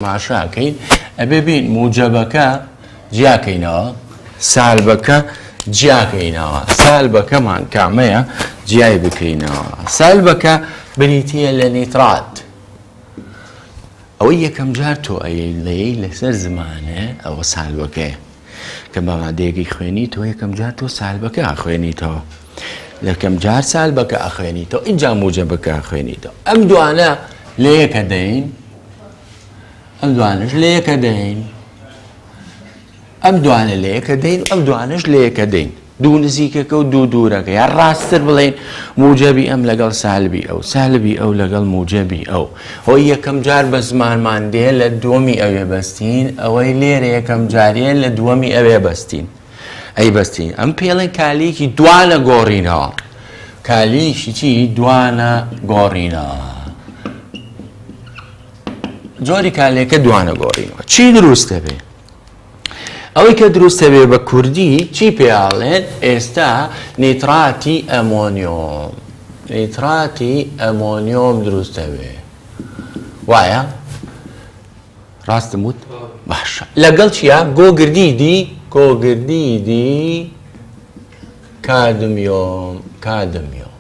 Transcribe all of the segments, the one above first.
تەماشاکەین ئەبێ بین موجەبەکە جیاکەینەوە سالبەکە جیاکەینەوە سالبەکەمان کامەیە جیای بکەینەوە سالبەکە بریتیە لە نیترات ئەوەی یەکەم جار تۆ ئەیلەی لەسەر زمانە ئەوە سالبەکەیە کە بەمادەیەکی خوێنی تۆ یەکەم جار تۆ سالبەکە ئەخوێنیتەوە لەکەم جار سالبەکە ئەخوێنیتەوە ئینجا موجەبەکە ئەخوێنیتەوە ئەم دوانە لە یەکە دەین ئەم دوانش لە یەکە دەین ئەم دوانە لە یەکە دەین ئەم دوانش لە یەکە دەین دوو نزیکەکە و دوو دوورەکە یان ڕاستتر بڵێن موجەبی ئەم لەگەڵ سالبی ئەو سالبی ئەو لەگەڵ موجەبی ئەو هۆی یەکەم جار بە زمانمان دێ لە دووەمی ئەوێ بەستین ئەوەی لێرە یەکەم جاریە لە دووەمی ئەوێ بەستین ئەی بەستین ئەم پێڵێن کالیکی دوانە گۆڕینەوە کالیشی چی دوانە گۆڕینەوە جۆری کالێکە دوانە گۆڕینەوە چی دروستە بێ ئەوەی کە دروستە بێ بە کوردی چی پێڵێن ئێستا نیتراتی ئەمۆنیۆم نیتراتی ئەمۆنیۆم دروستە بێ وایە ڕاستم وت باشە لەگەڵ چیە گۆگردیدی کادمیۆم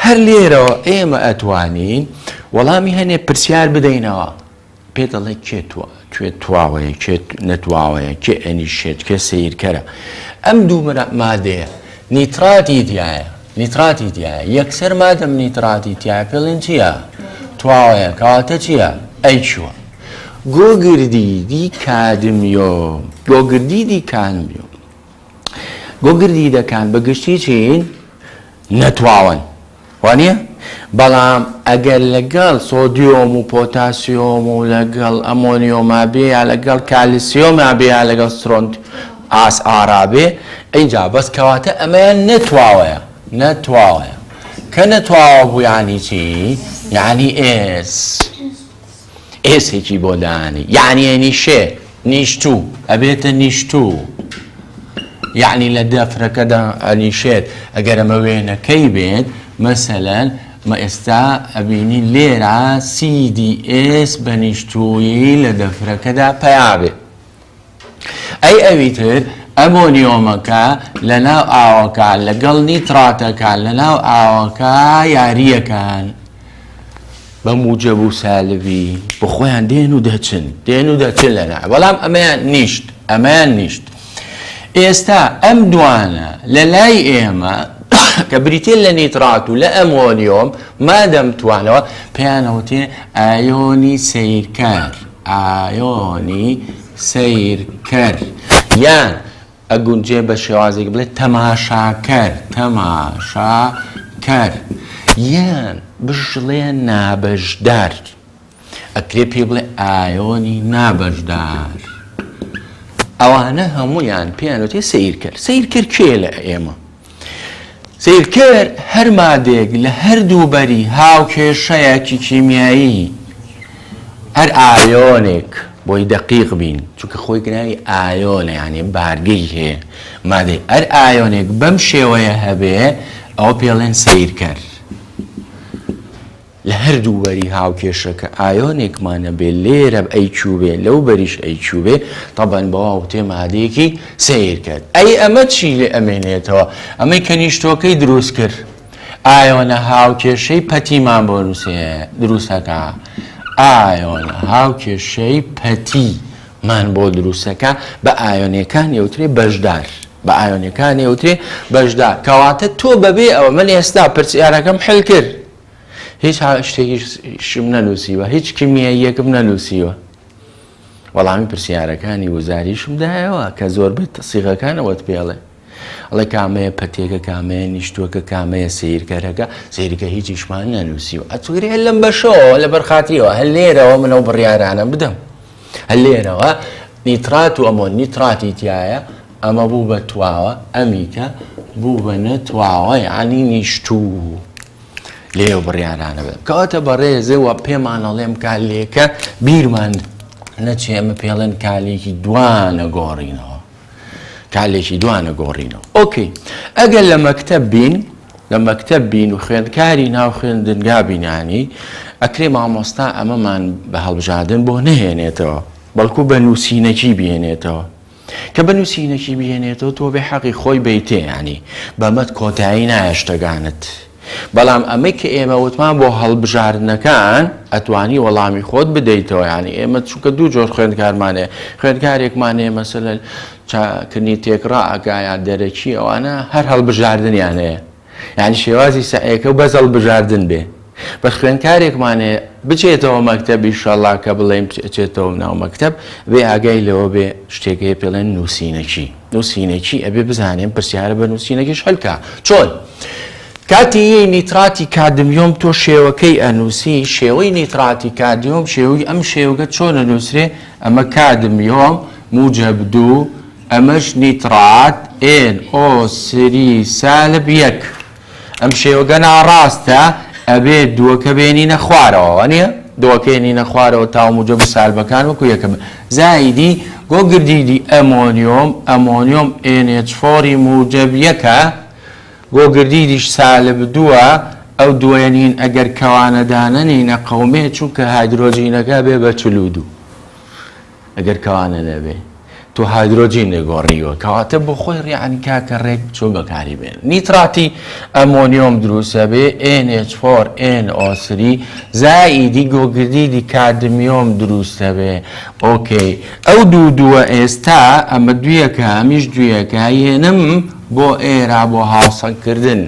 هەر لێرەوە ئێمە ئەتوانین وەڵامی هەنێ پرسیار بدەینەوە پێ دەڵێ کوێ تواوەیە کێ نەتواوەیە کێ ئەنیشێت کێ سیرکەرە ئەم دوو مادەیە نیتراتی تایە یەکسەر مادەم نیتراتی تایە پێڵێن چییە تواوەیە کەواتە چییە ئەی چووە گۆگردیدی کادمیۆم گۆگردیدەکان بەگشتی چین نەتواون وانە بەڵام ئەگەر لەگەڵ سۆدیۆم و پۆتاسیۆم و لەگەڵ ئەمۆنیۆما بێ یا لەگەڵ کالیسیۆما بێ یا لەگەڵ سرۆنت ئاس ئارابێ ئەینجا بەس کەواتە ئەمەیان نەتواوەیە کە نەتواوە بوو یانی چی یعنی ئێسێکی بۆ دانی یعنی نیشێ نیشتوو ئەبێتە نیشتوو یعنی لە دەفرەکەدا ئەنیشێت ئەگەر ئەمە وێنەکەی بێت مەسەلەن مە ئێستا ئەبینی لێرە CDS بە نیشتوویی لە دەفرەکەدا پەیابێ ئەی ئەویتر ئەمۆنیۆمەکە لە ناو ئاوەکە لەگەڵ نیتراتەکە لە ناو ئاوەکە یاریەکان بە موجەب و سالبی بۆ خۆیان دێن و دەچن لەنا بەڵام ئەمەیان نیشت ئێستا ئەم دوانە لە لای ئێمە کە بریتێ لە نیترات و لە ئەمۆنیۆم مادەم توانەوە پێیانەوتێ ئایۆنی سیرکەر یان ئەگونجێ بە شێوازێک بڵێت تەماشاکەر یان بژڵێ نابەشدار ئەکرێ پێ بڵێ ئایۆنی نابەشدار ئەوانە هەموویان پێیانوتێ سیرکەر کێ لە ئێمە سیرکەر هەر مادێک لە هەردوو بەری هاوکێشەیەکی کیمیایی هەر ئایۆنێک بۆی دەقیق بین چونکە خۆی گناوی ئایۆنە یعنی بارگەی هەیە مادەی هەر ئایۆنێک بەم شێوەیە هەبێ ئەوە پێڵێن سیرکەر لە هەردوو بەری هاوکێشەکە ئایۆنێکمانە بێ لێرە ئەیچوو بێ لەو بەریش ئەیچوو بێ تەبەن بەواو تێ مادەیەکی سیرکەر ئەی ئەمە چی لێ ئەمێنێتەوە ئەمەی کە نیشتۆکەی دروست کرد ئایۆنە هاوکێشەی پەتیمان بۆ دروستەکە ئایۆنە هاوکێشەی پەتیمان بۆ دروستەکە بە ئایۆنەکان یەوترێ بەشدار کەواتە تۆ بەبێ ئەوە من ئێستا پرسیارەکەم حل کرد هیچ شتێکیشم نەنووسیوە هیچ کیمیاییەکم نەنووسیوە وەڵامی پرسیارەکانی وزاریشم دایەوە کە زۆربەی تەسیغەکانەوەت پێڵێ ئەڵێ کامەیە پەتێکە کامەیە نیشتووەکە کامەیە سیرکەرەکە سیرکە هیچیشمان نەنووسیوە ئەتوگرێ هەر لەم بەشەوە لە بەرخاتیەوە هەر لێرەوە منەو بڕیارانە بدەم هەر لێرەوە نیترات و ئەمۆ نیتراتی تایە ئەمە بوو بە تواوە ئەمیکە بوو بە نەتواوە یعنی نیشتوو لێو بڕیارانە بێت کەواتە بەڕێزەوە پێمانەڵێم کالێکە بیرمان نەچێ ئەمە پێڵێن کالێکی دوانە گۆڕینەوە ئۆکەی ئەگەر لە مەکتەب بین و خوێندکاری ناو خوێندنگا بینانی ئەکرێ مامۆستا ئەمەمان بە هەڵبژاردن بۆ نهێنێتەوە بەڵکو بە نووسینەکی بهێنێتەوە کە بە نووسینەکی بهێنێتەوە تۆ بێ حەقی خۆی بیتێ ینی بەمەد کۆتایی نایە شتەکانت بەڵام ئەمەی کە ئێمە وتمان بۆ هەڵبژاردنەکان ئەتوانی وەڵامی خۆت بدەیتەوە ینی ئێمە چووکە دوو جۆر خوێندکارمانێ خوێندکارێکمانێ مەسەلەن چاکردنی تێکڕا ئەگایە دەرەکی ئەوانە هەر هەڵبژاردنیانەیە یعنی شێوازی سەعەکە و بەز هەڵبژاردن بێ بە خوێندکارێکمانێ بچێتەوە مەکتەبی ئینشاڵڵا کە بڵێم چێتەوە ناو مەکتەب بێ ئاگای لەوە بێ شتێکەیە پێڵێن نووسینەکی ئەبێ بزانێن پرسیارە بە نووسینەکەش هەلکا چۆن کاتی نیتراتی کادمیۆم تۆ شێوەکەی ئەنووسی شێوەی نیتراتی کادمیۆم شێوەی ئەم شێوەکە چۆن ئەنووسرێ ئەمە کادمیۆم موجب 2 ئەمەش نیترات NO3 سالب 1 ئەم شێوەکە ناڕاستە ئەبێ دووەکە بێنینە خوارەوە نییە دووەکەێنینە خوارەوە تاو موجب سالبەکان وەکو یەکەم زایدی گۆگردیدی ئەمۆنیۆم NH4 موجب 1 گۆگردیدیش سالب 2 ئەو دوێنین ئەگەر کەوانەدانە نینە قەومێ چونکە هایدرۆجینەکە بێ بە 42 ئەگەر کەوانە نەبێ تۆ هایدرۆجین نێگۆڕیوە کەواتە بۆ خۆی ڕیانی کاکە ڕێک چۆ بەکاری بێن نیتراتی ئەمۆنیۆم دروستە بێ NH4 NO3 زائیدی گۆگردیدی کادمیۆم دروستە بێ ئۆکەی ئەو دووە ئێستا ئەمە دویەکە ئەمیش دویەکە هێنم بۆ ئێرا بۆ هاوسەنگکردن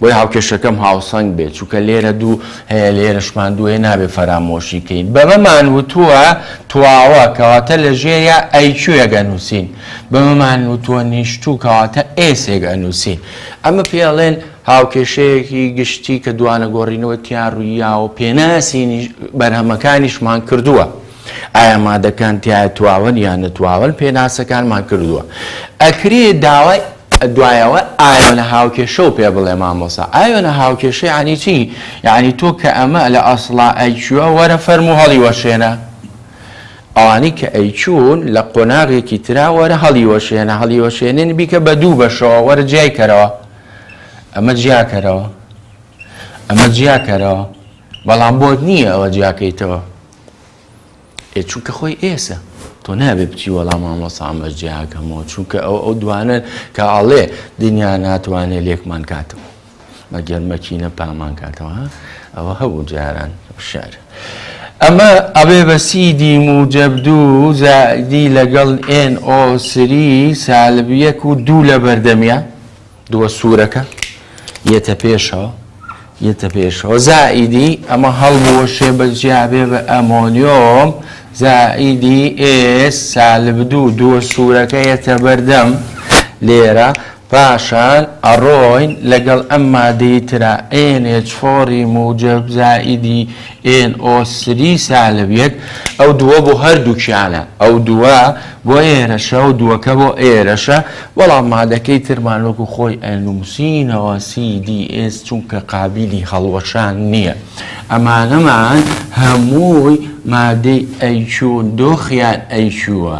بۆی هاوکێشەکەم هاوسەنگ بێت چونکە لێرە دوو هەیە لێرەشمان دوێ نابێ فەرامۆشیکەین بەمەمان وتووە تواوە کەواتە لە ژێریا ئەیکوێگە نووسین بەمەمان وتووە نیشتوو کەواتە ئێسێگە نووسین ئەمە پێڵێن هاوکێشەیەکی گشتی کە دوانە گۆڕینەوە تیان ڕوویا و پێناسی بەرهەمەکانیشمان کردووە ئایا مادەکان تایە تواون یان نەتواون پێناسەکانمان کردووە ئەکرێ داوای دوایەوە ئایۆنە هاوکێشە و پێ بڵێ مامۆسا ئایۆنە هاوکێشە یعنی چی یعنی تۆ کە ئەمە لە ئەسڵا ئەیچووە وەرە فەرمو هەڵی وەشێنە ئەوانی کە ئەیچوون لە قۆناغێکی ترا وەرە هەڵی وەشێنە هەڵی وەشێنێن بیکە بە دوو بەشەوە وەرە جیای کەرەوە ئەمە جیاکەرەوە بەڵام بۆت نییە ئەوە جیاکەیتەوە چونکە خۆی ئێسە تۆ نابێ بچی وەڵام مامۆسا ئەمە جیاکەمەوە چونکە ئەو دوانن کە ئاڵێ دنیا ناتوانێت لێکمان کاتەوە مەگەرمەکینە پامان کاتەوە ئەوە هەبوو جاران شار ئەمە ئەبێ بە سیدی موجب 2 زائیدی لەگەڵ NO3 سالب 1 و 2 لە بەردەمیە دووە سوورەکە یەتە پێشەوە زائیدی ئەمە هەڵبوەشێ بەجیابێ بە ئەمۆنیۆم زائیدی S سالب 2 دووە سوورەکە یەتە بەردەم لێرە پاشان ئەڕۆین لەگەڵ ئەم مادەی ترا NH4 موجب زائیدی NO3 سالب 1 ئەو دووە بۆ هەردووکیانە ئەو دووە بۆ ئێرەشە و دووەکە بۆ ئێرەشە وەڵام مادەکەی ترمان وەکو خۆی ئەنووسینەوە CDS چونکە قابلی هەڵوەشان نییە ئەمانەمان هەمووی مادەی ئەیچوون دۆخیان ئەیچووە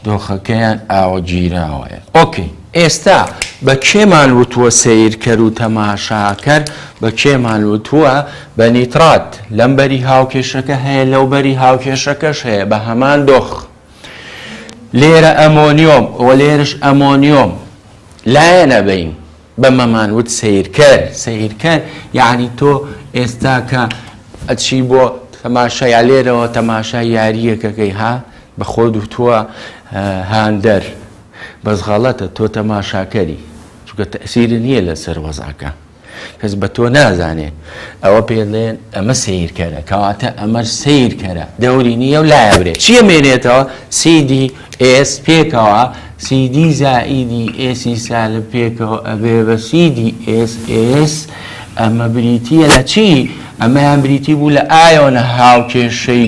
دۆخەکەیان ئاوە گیراوەیە ئۆکەی ئێستا بە کێمان وتووە سیرکەر و تەماشاکەر بە کێمان وتووە بە نیترات لەم بەری هاوکێشەکە هەیە لەو بەری هاوکێشەکەش هەیە بە هەمان دۆخ لێرە ئەمۆنیۆم وە لێرش ئەمۆنیۆم لایە نەبین بەمەمان وت سیرکەر یعنی تۆ ئێستا کە ئەچی بۆ تەماشای لێرەوە تەماشای یاریەکەکەی ها بە خۆ دوتووە هاندەر بەس غەڵەتە تۆ تەماشاکەری چونکە تەسیری نییە لەسەر وەزعەکە کەس بە تۆ نازانێ ئەوە پێڵێن ئەمە سیرکەرە کەواتە ئەمەش سیرکەرە دەوری نییە و لایەبرێت چیە مێنێتەوە CDS پێکەوە CD زائیدی S سالب پێکەوە ئەبێ بە CDS ئەمە بریتیە لە چی ئەمەیان بریتی بوو لە ئایۆنە هاوکێشەی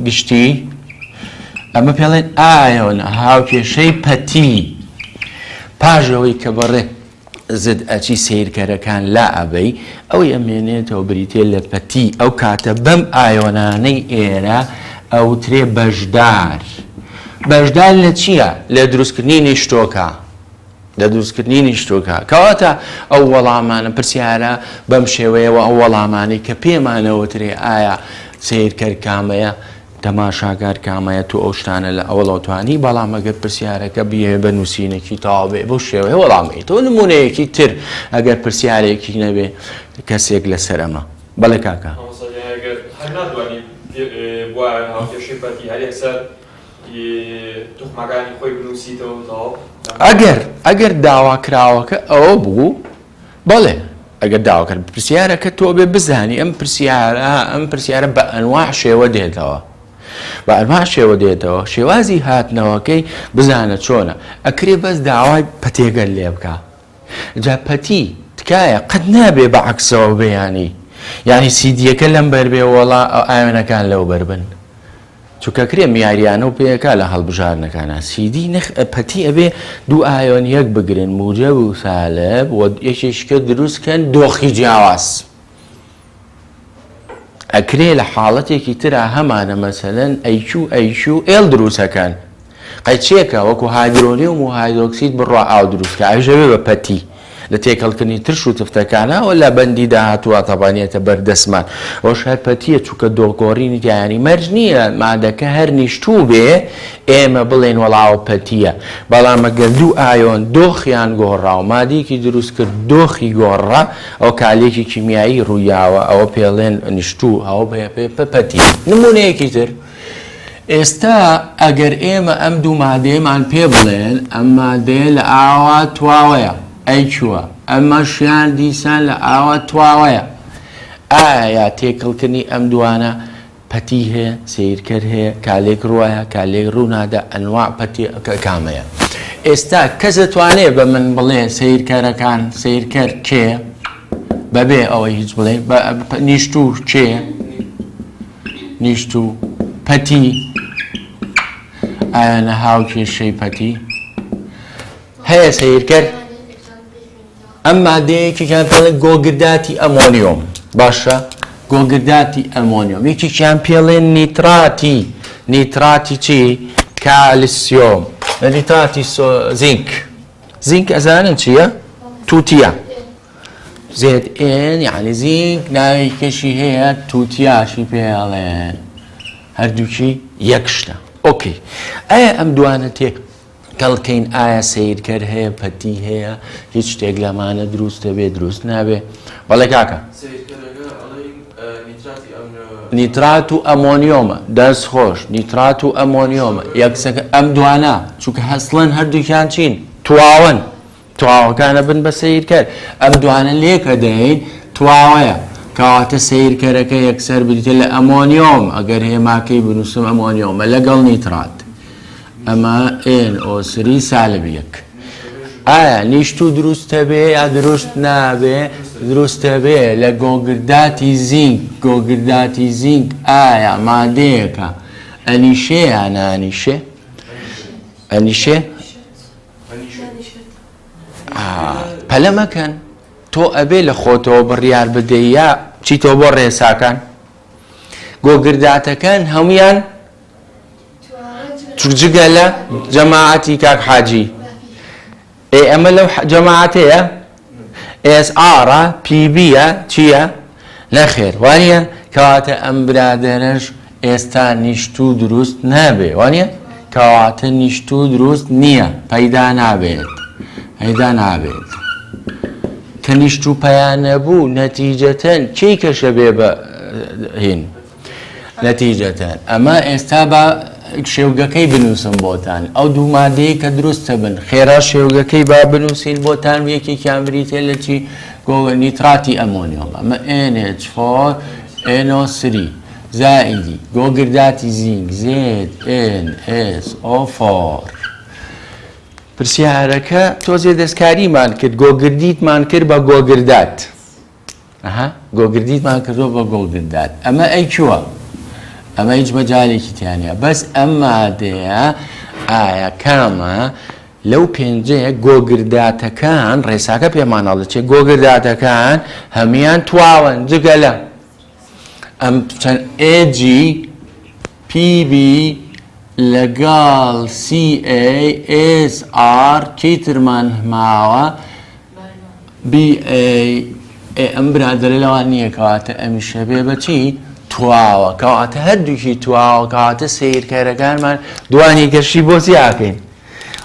گشتی ئەمە پێڵێن ئایۆنە هاوکێشەی پەتی پاژەوەی کە بەڕێ زد ئەچی سیرکەرەکان لا ئەبەی ئەوەی ئەمێنێتەوە بریتێ لە پەتی ئەو کاتە بەم ئایۆنانەی ئێرە لە دروستکردنی نیشتوکە کەواتە ئەو وەڵامانە پرسیارە بەم شێوەیەوە ئەو وەڵامانی کە پێمانەوترێ ئایا سیرکەر کامەیە تەماشاگار کامەیە تو ئەو شتانە لە ئەوڵەوتوانی بەڵام ئەگەر پرسیارەکە بێ بە نووسینێکی تاوابێ بۆ شێوەیە وەڵامی تۆ نمونەیەکی تر ئەگەر پرسیارێکی نەبێ کەسێک لەسەر ئەمە بەڵێ کاکە ئەگەر داواکراوەکە ئەوە بوو بەڵێ ئەگەر داواکرد پرسیارەکە تۆ بێ بزانی ئەم پرسیارە بە ئەنواع شێوە دێتەوە بە ئەنواع شێوە دێتەوە شێوازی هاتنەوەکەی بزانە چۆنە ئەکرێ بەس داوای پەتێگەل لێ بکە جا پەتی تکایە قەت نابێ بە عەکسەوە بەیانی یعنی سیدیەکە لەم بەر بێ وەڵا ئاوێنەکان لەو بەر بن چونکە کرێ میاریانە و پێیەکە لە هەڵبژارنەکانە سیدی پەتی ئەبێ دوو ئایۆن یەک بگرن موجب و سالب و یەکێشکە دروستکەن دۆخی جیاواز ئەکرێ لە حاڵەتێکی ترا هەمانە مەسەلەن ئەیچ و ئێڵ دروستەکەن قەیچێکە وەکو هایدرۆنیوم و هایدرۆکسید بڕوا ئاو دروستکە ئەویژەوێ بە پەتی لە تێکەڵکردنی ترش و تفتەکانە و لە بەندی داهاتووە تەبانیێتە بەردەسمان ئەوش هەر پەتیە چووکە دۆگۆڕینی دیانی مەرج نییە مادەکە هەر نیشتوو بێ ئێمە بڵێن وەڵاو پەتیە بەڵام ئەگەر دوو ئایۆن دۆخیان گۆڕا و مادەیەکی دروست کرد دۆخی گۆڕا ئەو کالێکی کیمیایی ڕوویاوە ئەوە پێڵێن نیشتوو ئەوە پێ پەتی نمونەیەکی تر ئێستا ئەگەر ئێمە ئەم دوو مادەیەمان پێ بڵێن ئەم مادەیە لە ئاوا تواوەیە ئەیچووە ئەمە شیان دیسان لە ئاوا تواوەیە ئایا تێکەڵکردنی ئەم دوانە پەتی هەیە سیرکەر هەیە کالێک ڕوایە کالێک ڕوونادە ئەنواع پەتی کامەیە ئێستا کەس دەتوانێت بە من بڵێ سیرکەرەکان سیرکەر کێ بەبێ ئەوەی هیچ بڵێ نیشتوو کێ نیشتوو پەتی ئایا نەهاو کێشەی پەتی هەیە سیرکەر ئەم مادەیەکی کان پێڵێن گۆگرداتی ئەمۆنیۆم باشە گۆگرداتی ئەمۆنیۆم یەکێکیان پێڵێن نیتراتی چی کالسیۆم نیتراتی زینک ئەزانن چییە تووتیە زێت ئێن یعنی زینک ناوی کەشی هەیە تووتیاشی پێڵێن هەردووکی یەک شتە ئۆکەی ئایا ئەم دوانە کەڵکەین ئایا سیرکەر هەیە پەتی هەیە هیچ شتێک لەمانە دروستە بێ دروست نابێ بەڵێ کاکە نیترات و ئەمۆنیۆمە دەست خۆش نیترات و ئەمۆنیۆمە یەکسەکە ئەم دوانە چونکە هەسڵەن هەردووکیان چین تواوەکانە بن بە سیرکەر ئەم دوانە لێکە دەین تواوەیە کەواتە سیرکەرەکە یەکسەر بریتە لە ئەمۆنیۆم ئەگەر هێماکەی بنووسم ئەمۆنیۆمە لەگەڵ نیترات ئەمە NO3 سالب یەک ئایا نیشتوو دروستە بێ یا دروست نابێ دروستە بێ لە گۆگرداتی زینک ئایا مادەیەکە ئەنیشێ یا نانیشێ ئەنیشێ پەلە مەکەن تۆ ئەبێ لە خۆتەوە بڕیار بدەی یا چیتەوە بۆ ڕێساکان گۆگرداتەکان هەمویان جگە لە جەماعەتی کاک حاجی ئەمە لەو جەماعەتەیە SR PBە چییە نەخێر وانە کەواتە ئەم برادەرەش ئێستا نیشتوو دروست نابێ وانە کەواتە نیشتوو دروست نییە پەیدا نابێت کە نیشتوو پەیان نەبوو نەتیجەتەن کەی کەشە بێ بە هین نەتیجەتەن ئەمە ئێستا بە شێوگەکەی بنووسم بۆتان ئەو دوو مادەیە کە دروستە بن خێرا شێوگەکەی با بنووسین بۆتان یەکێکیان بریتێ لە چی نیتراتی ئەمۆنیۆم ئەمە NH4 NO3 زائیدی گۆگرداتی زینک ZnSO4 پرسیارەکە تۆزێ دەستکاریمان کرد گۆگردیتمان کرد بە گۆگردات گۆگردیتمان کردۆ بە گۆگردات ئەمە ئەیچووە ئەمە هیچ مەجالێکی تیانە بەس ئەم مادەیە ئایا کامە لەو پێنجەیە گۆگرداتەکان ڕێساکە پێمانەڵەچێ گۆگرداتەکان هەمیان تواون جگە لە ئەم چەند AG PB لەگەڵ CASR چیترمان ماوە BA ئەم برادرە لەوان نییە کەواتە ئەمیشە بێ بەچی تواوە کەواتە هەردووکی تواوە کەواتە سیرکەرەکانمان دوانی کەشی بۆ زیاکەین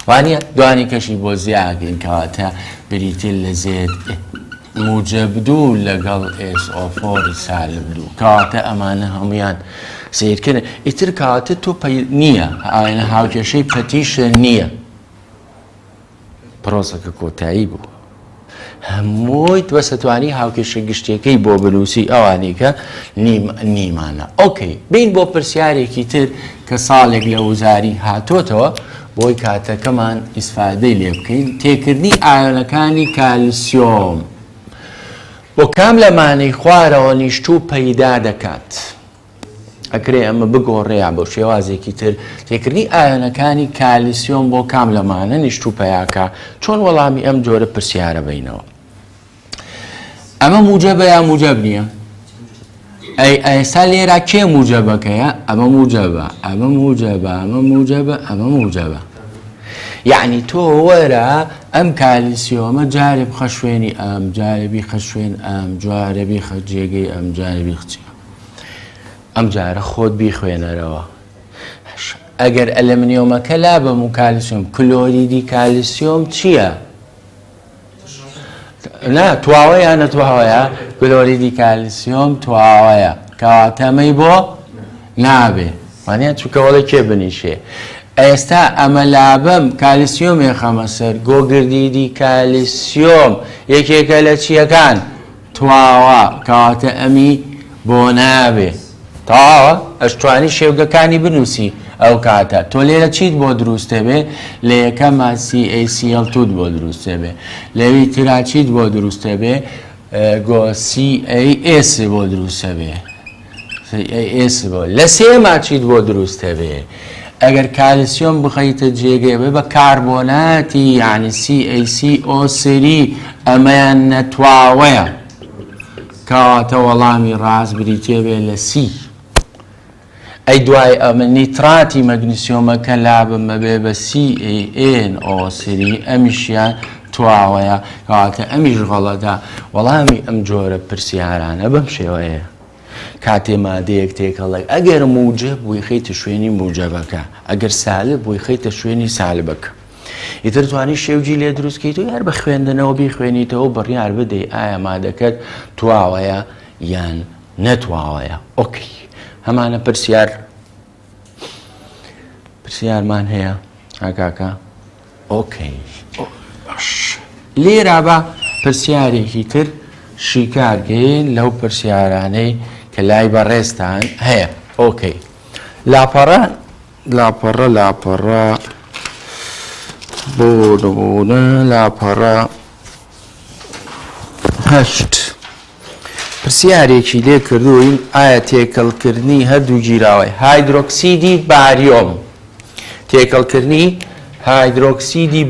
وانە دوانی کەشی بۆ زیاکەین کەواتە بریتین لە زێت موجب دوو لەگەڵ SO4 سالب دوو کەواتە ئەمانە هەمویان سیرکردن ئیتر کەواتە تۆ نییە ئاینە هاوکێشەی پەتیشە نییە پرۆسەکە کۆتایی بوو هەمووی توەسەتوانی هاوکێشە گشتەکەی بۆ بنووسی ئەوانی کە نیمانە ئۆکەی بین بۆ پرسیارێکی تر کە ساڵێک لە وزاری هاتۆتەوە بۆی کاتەکەمان ئیسفادەی لێ بکەین تێکردنی ئایۆنەکانی کالسیۆم بۆ کام لەمانەی خوارەوە نیشتوو پەیدا دەکات ئەکرێ ئەمە بگۆڕێیا بۆ شێوازێکی تر تێکردنی ئایۆنەکانی کالسیۆم بۆ کام لەمانە نیشتوو پەیاکە چۆن وەڵامی ئەم جۆرە پرسیارە بینەوە ئەمە موجەبە یا موجەب نییە ئێستا لێرە کێ موجەبەکەیە ئەمە موجەبە ئەمە موجەبە ئەمە موجەبە ئەمە موجەبە یعنی تۆ وەرە ئەم کالسیۆمە جارێ بخە شوێنی ئەم جارێبی خە شوێن ئەم جوارەبی خە جێگەی ئەم جارێبی خچی ئەم جارە خۆت بیخوێنەرەوە ئەگەر ئەلمنیۆمەکە لا بەم و کالسیۆم کلۆریدی کالسیۆم چییە؟ نا تواوەیە نەتواوەیە کلۆریدی کالسیۆم تواوەیە کەواتەمەی بۆ نابێ وانە چووکەوەڵی کێ بنیشێ ئێستا ئەمە لابەم کالسیۆمێ خەمە سەر گۆگردیدی کالسیۆم یەکێکە لە چیەکان تواوە کەواتە ئەمی بۆ نابێ تەواوە ئەشتوانی شێوگەکانی بنووسی ئەو کاتە تۆ لێرە چیت بۆ دروستە بێ لە یەکەمە CaCl توت بۆ دروستە بێ لەوی ترا چیت بۆ دروستە بێ CaS بۆ دروستە بێ لە سێما چیت بۆ دروستە بێ ئەگەر کالسیۆم بخەیتە جێگەی بێ بە کاربۆناتی یعنی CaCO3 ئەمەیان نەتواوەیە کەواتە وەڵامی ڕاست بریتێ بێ لە سی ئەی دوای ئەمە نیتراتی مەگنیسیۆمەکە لابمە بێ بە CaNO3 ئەمیشیان تواوەیە کەواتە ئەمیش غەڵەتە وەڵامی ئەم جۆرە پرسیارانە بەم شێوەیە کاتێ مادەیەک تێکەڵی ئەگەر موجب بووی خەیتە شوێنی موجەبەکە ئەگەر سالب بووی خەیتە شوێنی سالبەکە ئیتر توانی شێوجی لێ دروستکەیت و یار بە خوێندنەوە بیخوێنیتەوە بڕیار بدەی ئایا مادەکەت تواوەیە یان نەتواوەیە ئۆکەی هەمانە پرسیارمان هەیە ئاکاکە ئۆکەی لێرە بە پرسیارێکی تر شیکارگەین لەو پرسیارانەی کە لای بەڕێستان هەیە ئۆکەی لاپەڕە بۆ نمونە لاپەڕە هەشت پرسیارێکی لێ کردوین ئایا تێکەڵکردنی هەردوو گیراوەی هایدرۆکسیدی باریۆم تێکەڵکردنی هایدرۆکسیدی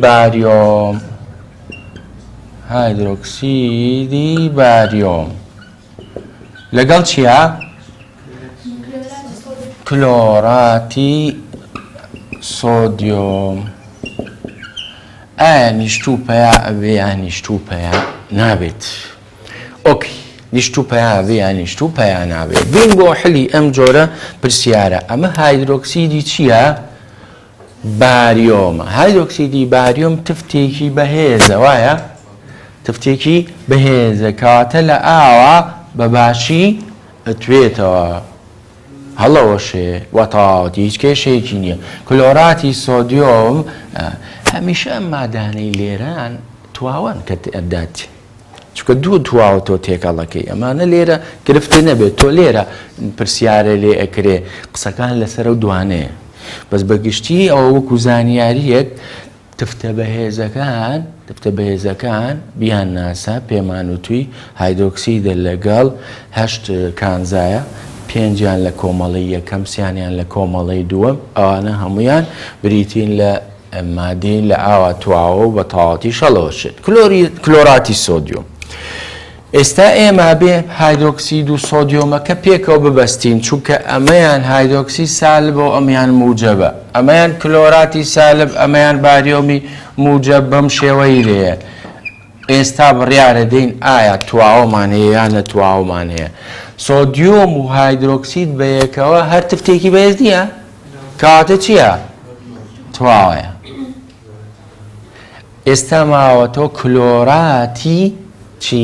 باریۆم لەگەڵ چییە؟ کلۆراتی سۆدیۆم ئایا نیشتوو پەیا ئەوێ یان نیشتوو پەیا نابێت ئۆکەی نیشتوو پەیا ئەوێ یان نیشتوو پەیا نابێت بین بۆ حلی ئەم جۆرە پرسیارە ئەمە هایدرۆکسیدی چییە؟ باریۆمە هایدرۆکسیدی باریۆم تفتێکی بەهێزە وایە؟ تفتێکی بەهێزە کەواتە لە ئاوا بەباشی ئەتوێتەوە هەڵەوەشێ وەتاوەتی هیچ کێشەیەکی نییە کلۆراتی سۆدیۆم هەمیشە ئەم مادانەی لێران تواوان کە ئەدات چکە دوو تواوە تۆ تێکەڵەکەی ئەمانە لێرە گرفتە نەبێت تۆ لێرە پرسیارە لێ ئەکرێ قسەکان لەسەر و دوانەیە بەس بەگشتی ئەوە وەکو زانیاریەک تفتە بەهێزەکان بیان ناسا پێمان وتووی هایدرۆکسیدە لەگەڵ 8 کانزایە 5یان لە کۆمەڵی یەکەم 3یان لە کۆمەڵی دووەم ئەوانە هەمویان بریتین لە مادەی لە ئاوا تواوە و بە تەواوەتی شەڵەوەشێت کلۆراتی سۆدیۆم ئێستا ئێمە بێ هایدرۆکسید و سۆدیۆمەکە پێکەوە ببەستین چونکە ئەمەیان هایدرۆکسی سالب و ئەمیان موجەبە ئەمەیان کلۆراتی سالب ئەمەیان باریۆمی موجەب بەم شێوەی لێە ئێستا بڕیارە دەین ئایا تواوەمان هەیە یان نەتواوەمان هەیە سۆدیۆم و هایدرۆکسید بەیەکەوە هەر تفتێکی بەهێز نییە کاتە چییە؟ تواوەیە ئێستا ماوەتەوە کلۆراتی چی؟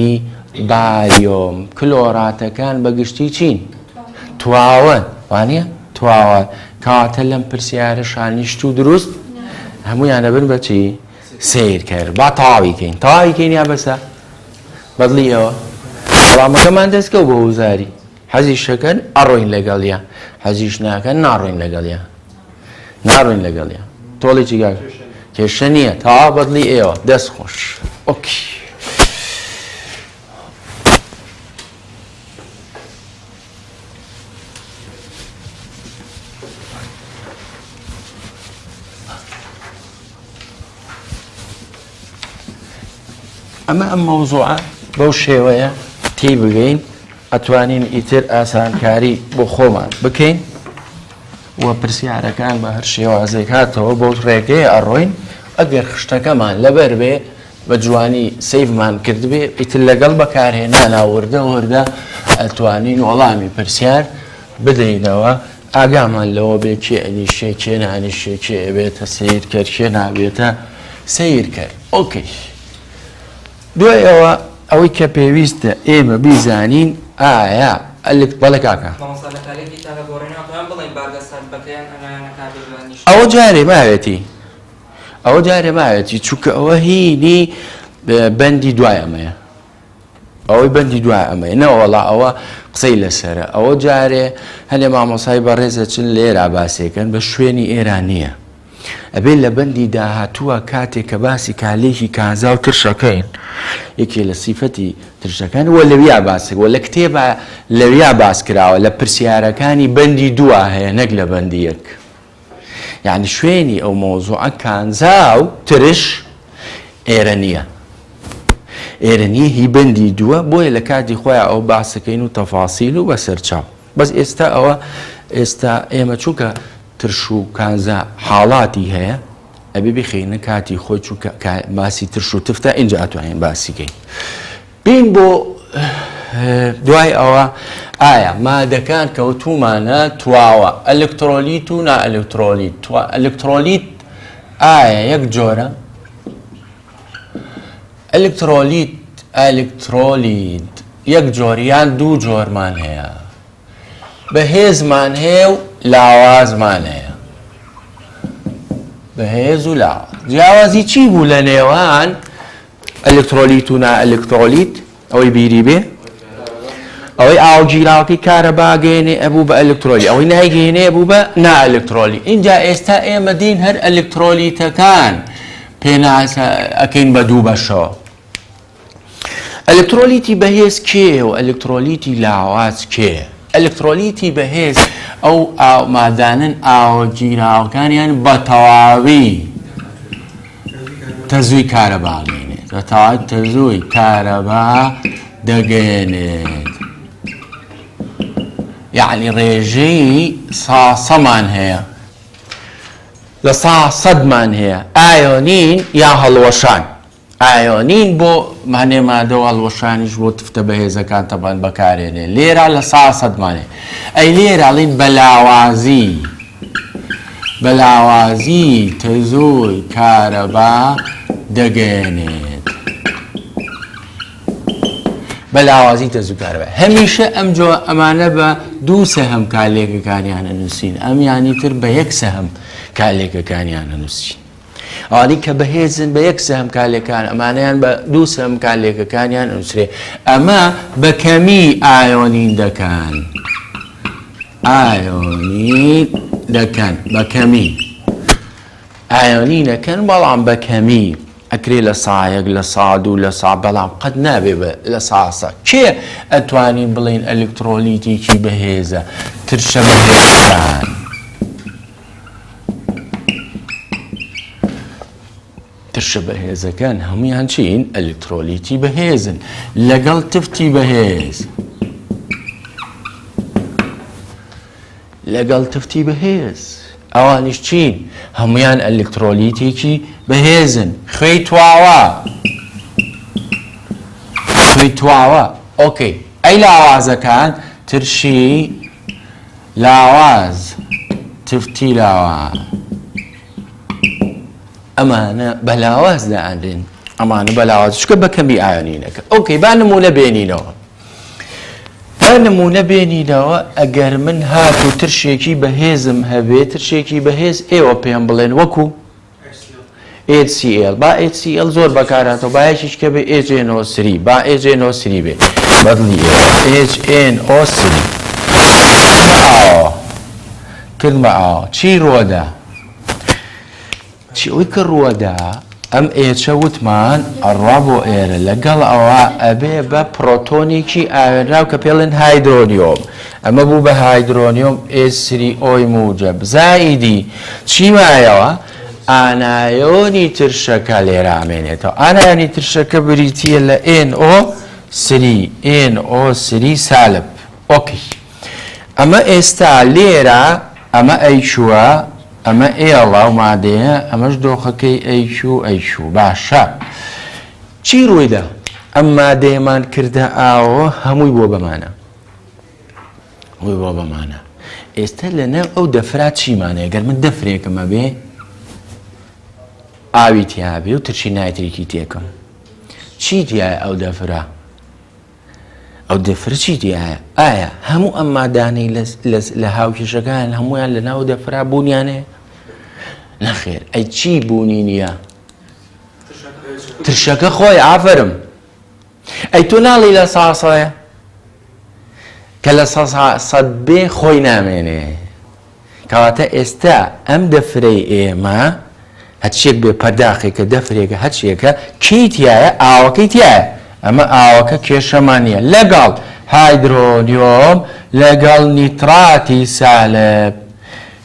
باریۆم کلۆراتەکان بەگشتی چین؟ تواوەن وانە؟ تواوە کاتە لەم پرسیارە شانیشت و دروست هەموویانە بن بە چی؟ سیر کرد با تاویکەین تاویکەین یا بەسە؟ بەدڵیەوە وەڵامەکەمان دەستکەوت بە وزاری حەزیش شەکەن ئەڕۆین لەگەڵیان حەزیش ناکەن ناڕۆین لەگەڵیان ناڕۆین لەگەڵیان تۆڵێکی گاک کێشە نییە تا بەدڵی ئێوە دەست خۆش ئۆکی ئەمە ئەم مەوزوعە بەو شێوەیە تێی بگەین ئەتوانین ئیتر ئاسانکاری بۆ خۆمان بکەین وە پرسیارەکان بە هەر شێوازێک هاتەوە بۆ ڕێگەی ئەڕۆین ئەگەر خشتەکەمان لەبەر بێ بە جوانی سەیڤمان کردبێ ئیتر لەگەڵ بەکارهێنانە وردە وردە ئەتوانین وەڵامی پرسیار بدەینەوە ئاگامان لەوە بێ کێ ئەنیشێ کێ نانیشێ کێ ئەبێتە سیر کرد کێ نابێتە سیر کرد ئۆکەی دوای ئەوە ئەوەی کە پێویستە ئێمە بیزانین ئایا بەڵێ کاکە ئەوە جارێ ماوێتی چونکە ئەوە هینی بەندی دوای ئەمەیە ئەوەی بەندی دوای ئەمەیە نەوەڵا ئەوە قسەی لەسەرە ئەوە جارێ هەنێ مامۆسای بەڕێزە چن لێرا باسێکن بە شوێنی ئێران نییە ئەبێ لە بەندی داهاتووە کاتێک کە باسی کالێکی کازا و ترشەکەین یەکێ لە سیفەتی ترشەکان وە لەویا باسێکەوە لە کتێبە لەویا باس کراوە لە پرسیارەکانی بەندی دووە هەیە نەک لە بەندی یەک یعنی شوێنی ئەو مۆزوعە کانزا و ترش ئێرە نییە ئێرە نییە هی بەندی دووە بۆیە لە کاتی خۆیان ئەو باسەکەین و تەفاسیل و بەسەرچاو بەس ئێستا ئێمە چووکە ترش و کانزا حاڵاتی هەیە ئەبێ بخینە کاتی خۆی چووکە باسی ترش و تفتە اینجا ئەتوانین باسیکەین بین بۆ دوای ئەوە ئایا مادەکان کەوتومانە تواوە ئەلکترۆلیت و نائەلکترۆلیت ئەلکترۆلیت ئایا یەک جۆرە ئەلکترۆلیت یەک جۆریان دوو جۆرمان هەیە بەهێزمان هەیە و لاوازمان هەیە بەهێز و لاواز جیاوازی چی بوو لە نێوان ئەلکترۆلیت و نائەلکترۆلیت ئەوەی بیری بێ ئەوەی ئاوگیراوەکەی کارەبا گەێنێ ئەبوو بە ئەلکترۆلی ئەوەی نایگەێنێ بوو بە نائەلکترۆلی اینجا ئێستا ئێمە دین هەر ئەلکترۆلیتەکان پێناسە ئەکەین بە دوو بەشەوە ئەلکترۆلیتی بەهێز کێ و ئەلکترۆلیتی لاواز کێ ئەلکترۆلیتی بەهێز ئەو مادانن ئاوگیراوەکانیان بە تەواوی تەزووی کارەبا گەێنێت بە تەواوی تەزووی کارەبا دەگەێنێت یعنی ڕێژەی ساسەمان هەیە لە سەدمان هەیە ئایۆنین یا هەڵوەشان ئایۆنین بۆ مانێ مادە و هەڵوەشانیش بۆ تفتە بەهێزەکان تەبان بەکارێنێ لێرە لە سەدمانێ ئەی لێرەڵین بەلاوازی تەزووی کارەبا دەگەێنێت بەلاوازی تەزووی کارەبا هەمیشە ئەمانە بە دوو سەهم کالێکەکانیانە نووسین ئەمیانی تر بە یەک سەهم کالێکەکانیانە نووسین ئەوانی کە بەهێزن بە یەک سەهم کالێکان ئەمانەیان بە دوو سەهم کالێکەکانیان نووسرێ ئەمە بە کەمی ئایۆنین دەکەن بە کەمی ئایۆنینەکەن بەڵام بە کەمی ئەکرێ لە سایەک لە ساد و لە سا بەڵام قەت نابێ لە ساسە کێ ئەتوانین بڵین ئەلکترۆلیتێکی بەهێزە ترشە بەهێزەکان ترشە بەهێزەکان هەمویان چین ئەلکترۆلیتی بەهێزن لەگەڵ تفتی بەهێز لەگەڵ تفتی بەهێز ئەوانیش چین هەمویان ئەلکترۆلیتێکی بەهێزن خوێی تواوە ئۆکەی ئەی لاوازەکان ترشی لاواز تفتی لاواز ئەمانە بە لاواز دەئەندرێن ئەمانە بە لاواز چکە بەکەمی ئایۆنینەکە ئۆکەی با نمونە بێنینەوە ئەگەر من هاتوو ترشێکی بەهێزم هەبێت ترشێکی بەهێز ئێوە پێم بڵێن وەکو HCl با HCl زۆر بەکارهاتەوە با یەکیش کە بێ HNO3 با HNO3 بێ بەدڵی HNO3 کردمە ئاوە چی ڕۆدا چی ئەوی کە ڕۆدا ئەم ئێچە وتمان ئەڕوا بۆ ئێرە لەگەڵ ئەوە ئەبێ بە پرۆتۆنێکی ئاوێنراو کە پێڵێن هایدرۆنیۆم ئەمە بوو بە هایدرۆنیۆم H3O موجب زائیدی چی مایەوە ئانایۆنی ترشەکە لێرە ئامێنێتەوە ئانایۆنی ترشەکە بریتیە لە NO3 سالب ئۆکەی ئەمە ئێستا لێرە ئەمە ئەیچووە ئەمە ئێڵە و مادەیە ئەمەش دۆخەکەی ئەیچوو باشە چی ڕوویدا ئەم مادەیەمان کردە ئاوە هەمووی بۆ بەمانە ئێستا لەناو ئەو دەفرات چیمانەیە گەر من دەفرێکمە بێ ئاوی تیابێ و ترشی نایتریکی تێکم چی تایە ئەو دەفرە ئەو دەفرە چی تایە ئایا هەموو ئەم مادانەی لە هاوکێشەکان هەمویان لە ناو دەفرا بوونیانێ نەخێر ئەی چی بوونی نییە ترشەکە خۆی ئافرم ئەی تۆ ناڵی لە ساسەیە کە لە سەد بێ خۆی نامێنێ کەواتە ئێستا ئەم دەفرەی ئێمە هەچێک بێ پەرداخی کە دەفرێکە هەچیەکە کی تایە ئاوەکەی تایە ئەمە ئاوەکە کێشەمانیە لەگەڵ هایدرۆنیۆم لەگەڵ نیتراتی سالب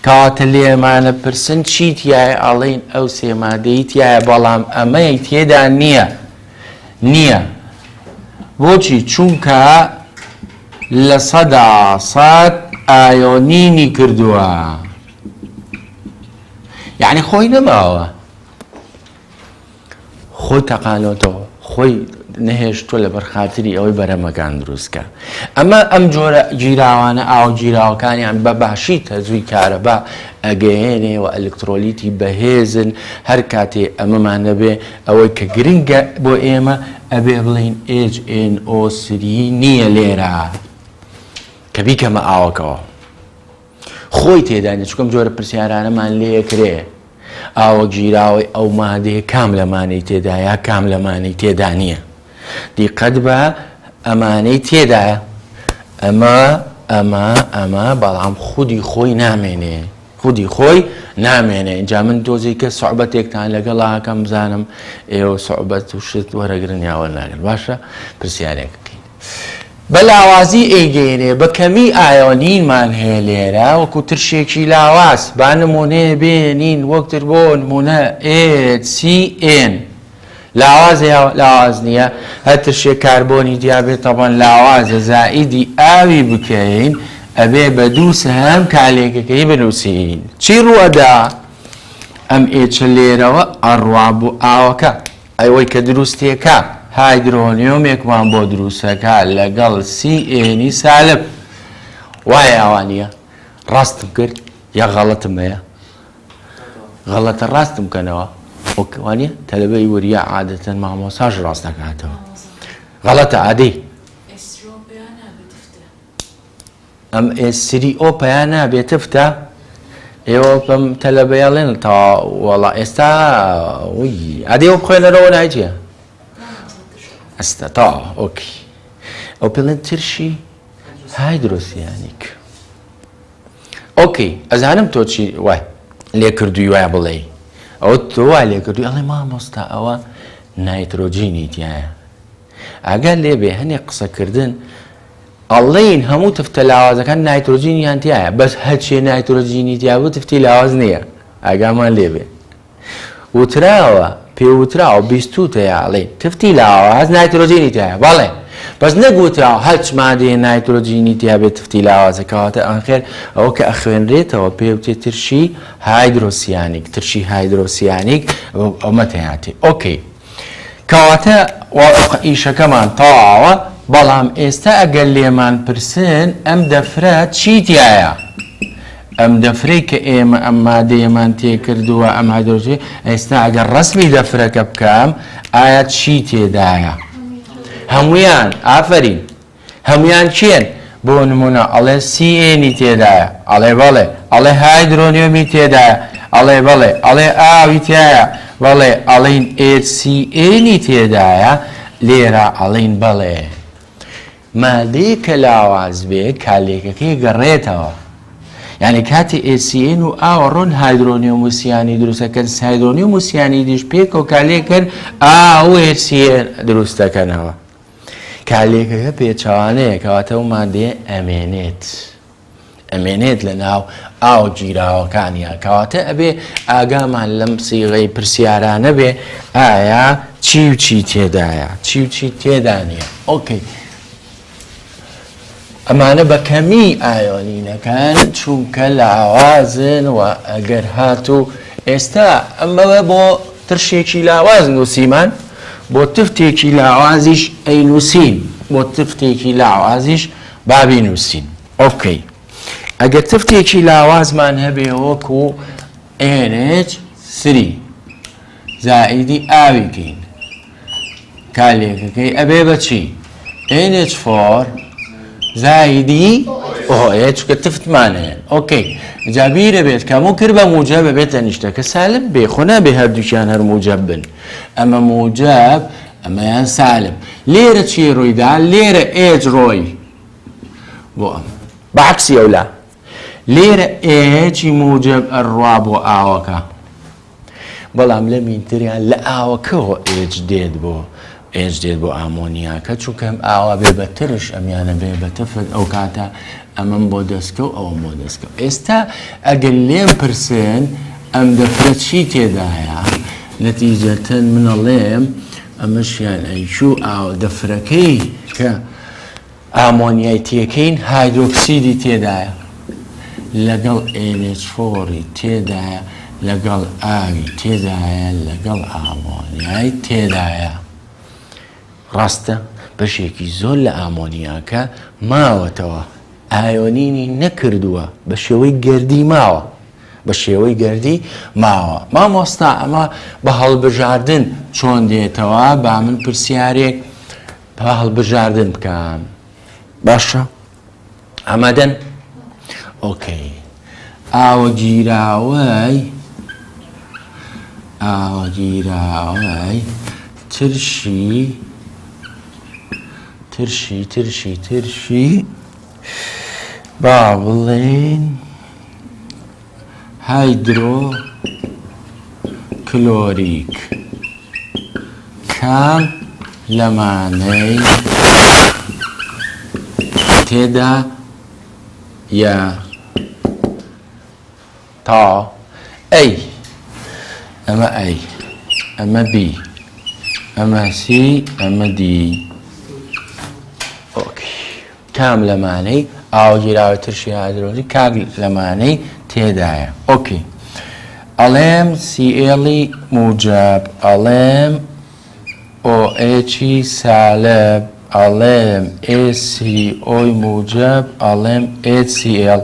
کەواتە لێمانە پرسن چی تایە ئەڵێن ئەو سێ مادەی تایە بەڵام ئەمەی تێدا نییە بۆچی چونکە لە 100% ئایۆنینی کردووە یعنی خۆی نەماوە خۆی تەقانۆتەوە خۆی نەهێشتۆ لە بەرخاتری ئەوەی بەرەمەکان دروستکە ئەمە ئەم جۆرە گیراوانە ئاو گیراوەکانیان بە باشی تەزووی کارەبا ئەگەیێنێ و ئەلکترۆلیتی بەهێزن هەر کاتێ ئەمەمان نەبێ ئەوەی کە گرنگە بۆ ئێمە ئەبێ بڵین HNO3 نییە لێرە کە بیکەمە ئاوەکەوە خۆی تێدانێت چکەم جۆرە پرسیارانەمان لێکرێ ئاوە گیراوەی ئەو مادەیە کام لەمانەی تێدایە کام لەمانەی تێدا نییە دیقەت بە ئەمانەی تێدایە ئەمە بەڵام خودی خۆی نامێنێ اینجا من دۆزی کە سوعبەتێکتان لەگەڵاکەم بزانم ئێوە سوعبەت و شت وەرەگرن یاوە ناگەن باشە پرسیارێکەکەین بە لاوازی ئەیگەێنێ بە کەمی ئایۆنینمان هەیە لێرە وەکو ترشێکی لاواز با نمونەیە بێنین وەکتر بۆ نمونە HCN لاواز نییە هەر ترشێک کاربۆنی دیابێت تەبەن لاوازە زائیدی ئاوی بکەین ئەبێ بە دوو سەهم کالێکەکەی بنووسین چی ڕوەدا ئەم ئێچە لێرەوە ئەڕوا بۆ ئاوەکە ئەوەی کە دروستێکە هایدرۆنیۆمێکمان بۆ دروستەکە لەگەڵ CN سالب وایە ئەوانیە ڕاستم کرد یا غەڵەتم هەیە غەڵەتە ڕاستم کەنەوە وانە تەلەبەی وریە عادەتەن مامۆساژ ڕاست دەکاتەوە غەڵەتە عادی ئەم H3O پەیان نابێت تفتە ئێوە بەم تەلەبەیەڵێن تا وەڵا ئێستا عادیەوە بخۆێنەرەوە نایچیە ئەستا تا ئۆکی ئەو پێڵێن ترشی هایدرۆسیانیک ئۆکی ئەزانم تۆ چی وای لێ کردووی وایە بڵێ ئەو تۆ وای لێ کردووی ئەڵێ مامۆستا ئەوە نایترۆجینی تایە ئەگەر لێبێ هەنێ قسەکردن ئەڵێن هەموو تفتە لاوازەکان نایترۆجینیان تایە بەس هەرچێ نایترۆجینی تیا بوو تفتی لاواز نییە ئاگامان لێبێ وتراوە پێوتراوە 22 تەیاڵێ تفتی لاواز نایترۆجینی تایە بەڵێ بەس نەگوتراوە هەچ مادەیە نایترۆجینی تیا بێت تفتی لاوازەکەواتە ئەنخێر ئەوە کە ئەخوێنرێتەوە پێوتێت ترشی هایدرۆسیانیک ترشی هایدرۆسیانیک ئەمە تەیاتی ئۆکەی کەواتە ئیشەکەمان تەواوە بەڵام ئێستا ئەگەر لێمان پرسن ئەم دەفرە چی تایە ئەم دەفرەی کە ئێمە ئەم مادەیەمان تێکردووە ئەم هایدرۆجین ئێستا ئەگەر ڕسمی دەفرەکە بکەم ئایا چی تێدایە هەمویان ئافرین هەمویان چێن بۆ نمونە ئەڵێ سیئێنی تێدایە ئەڵێ بەڵێ ئەڵێ هایدرۆنیۆمی تێدایە ئەڵێ بەڵێ ئەڵێ ئاوی تایە بەڵێ ئەڵین HCN تێدایە لێرە ئەڵین بەڵێ مادەیە کە لاواز بێ کالێکەکەی گەڕێتەوە یعنی کاتی HCN و ئاوە ڕۆن هایدرۆنیۆم وسیانی دروستەکەن هایدرۆنیۆم وسیانی دیش پێک و کالێکن ئاو HCN دروستەکەنەوە کالێکەکە پێچەوانەیە کەواتە و مادەیە ئەمێنێت لە ناو ئاو گیراوەکانیە کەواتە ئەبێ ئاگامان لەم سیغەی پرسیارانە بێ ئایا چی و چی تێدایە چی و چی تێدا نیە ئۆکەی ئەمانە بە کەمی ئایۆنینەکان چونکە لاوازن و ئەگەر هاتوو ئێستا ئەمەوە بۆ ترشێکی لاواز نووسیمان بۆ تفتێکی لاوازیش ئەینووسین بۆ تفتێکی لاوازیش بابی نووسین ئۆکەی ئەگەر تفتێکی لاوازمان هەبێ وەکو NH3 زائیدی ئاویکەین کالێکەکەی ئەبێ بەچی NH4 زائیدی OH کە تفتمانەیە ئۆکەی جابیرە بێت کەمو کرد بە موجب بێتە نیشتەکە سالم بێ خۆنا بێ هەردووکیان هەر موجب بن ئەمە موجب ئەمەیان سالم لێرە چی ڕوویدا لێرە H ڕۆی بۆ ئەم بەعکسی ئەولا لێرە H موجب ئەڕوا بۆ ئاوەکە بەڵام لە مینتریان لە ئاوەکەەوە H دێت بۆ H دێت بۆ ئامۆنیاکە چونکەم ئاوا بێ بە ترش ئەمیانە بێ بە تەفت ئەو کاتە ئەمەم بۆ دەستکە و ئەوم بۆ دەستکە ئێستا ئەگەر لێم پرسن ئەم دەفرە چی تێدایە نەتیجەتەن منەڵێم ئەمەشیان ئەیچوو ئاو دەفرەکەی کە ئامۆنیای تێکەین هایدرۆکسیدی تێدایە لەگەڵ NH4 تێدایە لەگەڵ ئاوی تێدایە لەگەڵ ئامۆنیای تێدایە ڕاستە بەشێکی زۆر لە ئامۆنیاکە ماوەتەوە ئایۆنینی نەکردووە بە شێوەی گەردی ماوە بە شێوەی گەردی ماوە مامۆستا ئەمە بە هەڵبژاردن چۆن دێتەوە با من پرسیارێک بە هەڵبژاردن بکەم باشە ئەمەدەن ئۆکەی ئاوە گیراوەی ترشی با بڵێن هایدرۆ کلۆریک کام لەمانەی تێدا یا تا ئەی ئەمە ئەی ئەمە بی ئەمە سی ئەمە دی کام لەمانەی ئاوگیراوە ترشی هایدرۆلی کاک لەمانەی تێدایە ئۆکەی ئەڵێم CLی موجب ئەڵێم OHی سالب ئەڵێم ACOی موجب ئەڵێم HCl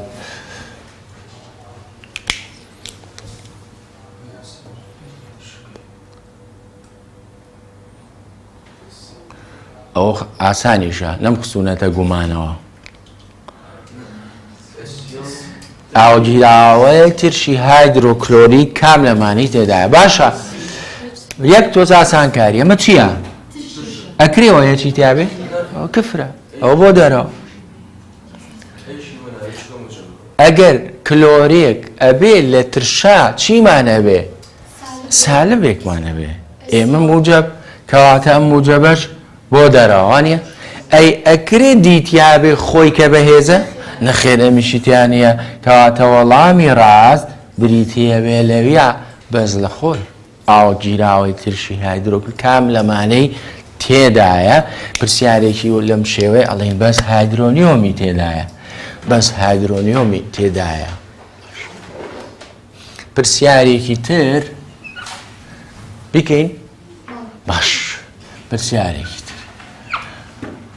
ئەو ئاسانیشە نەم خسوونەتە گومانەوە ئاوگیراوەیەک ترشی هایدرۆکلۆریک کام لەمانەی تێدایە باشە یەک تۆز ئاسانکاری ئەمە چییە؟ ئەکرێەوە یەکی تیاابێ؟ ئەو کفرە ئەو بۆ دەرەوە ئەگەر کلۆریک ئەبێ لە ترشا چیمانە بێ؟ سالبێکمانە بێ ئێمە موجب کەواتە ئەم موجبەش بۆ دەرەوانە ئەی ئەکرێ دیتیابێ خۆی کە بەهێزە نەخێرە میشتیانە کەواتە وەڵامی ڕاست بریتە بێ لەویە بەز لە خۆی ئاو گیراوەی ترشی هایدرۆکل کام لەمانەی تێدایە پرسیارێکی لەم شێوەیە ئەڵێن بەس هایدرۆنیۆمی تێدایە بەس هایدرۆنیۆمی تێدایە پرسیارێکی تر بکەین باش پرسیارێکی تر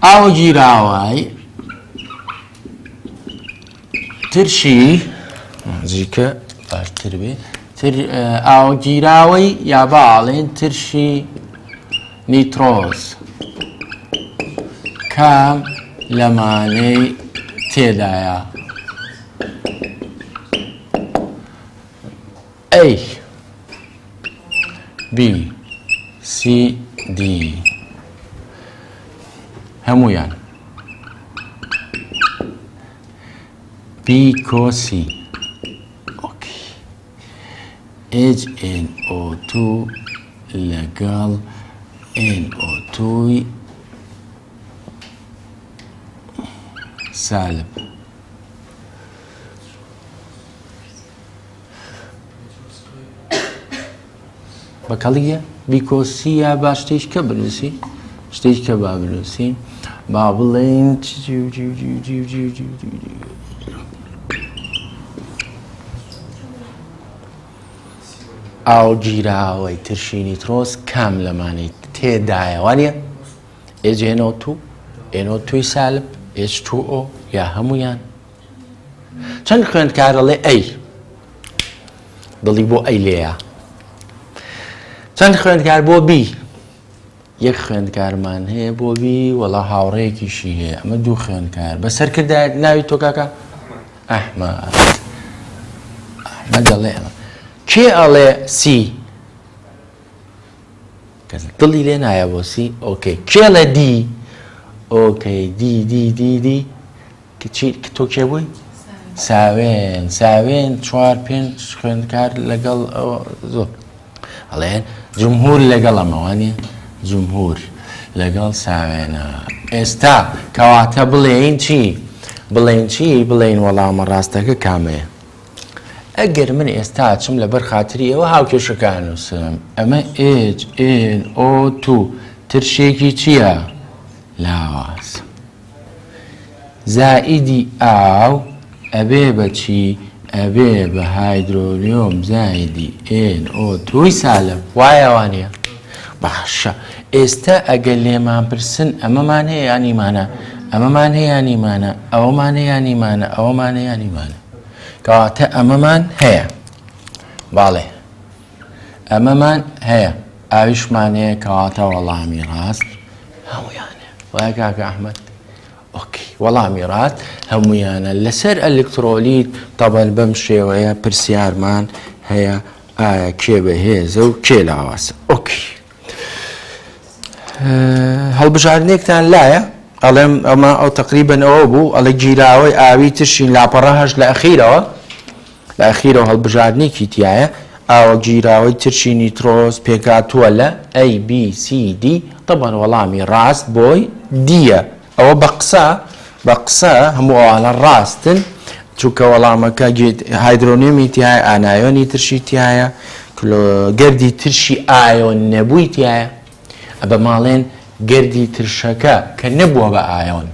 ئاو گیراوەی ترشی زیکە باشتر بێ ئاو گیراوەی یا باڵێن ترشی نیترۆز کام لەمانەی تێدایە A B C D هەموویان B Co C HNO2 لەگەڵ NO2 سالب بەکەڵیە بیکۆسیە با شتێککە بنووسی شتێککە با بنووسین با بڵێن ئاو گیراوەی ترشی نیترۆز کام لەمانەی تێدایە وانە HNO2 NO2 سالب H2O یا هەمویان چەند خوێندکار دەڵێ ئەی دڵی بۆ ئەی لێیە چەند خوێندکار بۆ بی یەک خوێندکارمان هەیە بۆ بی وەڵا هاوڕەیەکیشی هەیە ئەمە دوو خوێندکار بەسەر کردا ناوی تۆ کاکە ئەحمەد دەڵێ ئەمە کێ ئەڵێ سی کەس دڵی لێ نایە بۆ سی ئۆکەی کێ لە دی ئۆکەی دی تۆ کێ بووی ساوێن چوار پێنج خوێندکار لەگەڵ زۆر ئەڵێن جمهور لەگەڵ ئەمەوانێ جمهور لەگەڵ ساوێنە ئێستا کەواتە بڵێین چی بڵێین وەڵامە ڕاستەکە کامەیە ئەگەر من ئێستا چم لەبەر خاتری ئەوە هاوکێشەکان نووسم ئەمە HNO2 ترشێکی چییە لاواز زائیدی ئاو ئەبێ بەچی ئەبێ بە هایدرۆنیۆم زایدی NO2 سالب وایەوانە باشە ئێستا ئەگەر لێمان پرسن ئەمەمان هەیە یانیمانە ئەمەمان هەیە یانیمانە ئەوەمان هەیە یانیمانە ئەوەمان هەیە یانیمانە کەواتە ئەمەمان هەیە باڵێ ئەمەمان هەیە ئاویشمان هەیە کەواتە وەڵامی ڕاست هەمویانە وایە کاکە ئەحمەد ئۆکەی وەڵامی ڕاست هەمویانە لەسەر ئەلکترۆلیت تەبەن بەم شێوەیە پرسیارمان هەیە ئایا کێ بەهێزە و کێ لاواسە ئۆکەی هەڵبژاردنێکتان لایە ئەڵێم ئەمە ئەو تقریبەن ئەوە بوو ئەڵێ گیراوەی ئاوی ترشین لاپەڕە هەش لە ئەخیرەوە هەڵبژاردنێکی تایە ئاوە گیراوەی ترشی نیترۆز پێکاتووە لە ABCD طبعاً وەڵامی ڕاست بۆی دیە ئەوە بە قسە هەموو ئەوانە ڕاستن چونکە وەڵامەکە هایدرۆنیۆمی تایە ئانایۆنی ترشی تایە گەردی ترشی ئایۆن نەبووی تایە بە ماڵێن گەردی ترشەکە کە نەبووە بە ئایۆن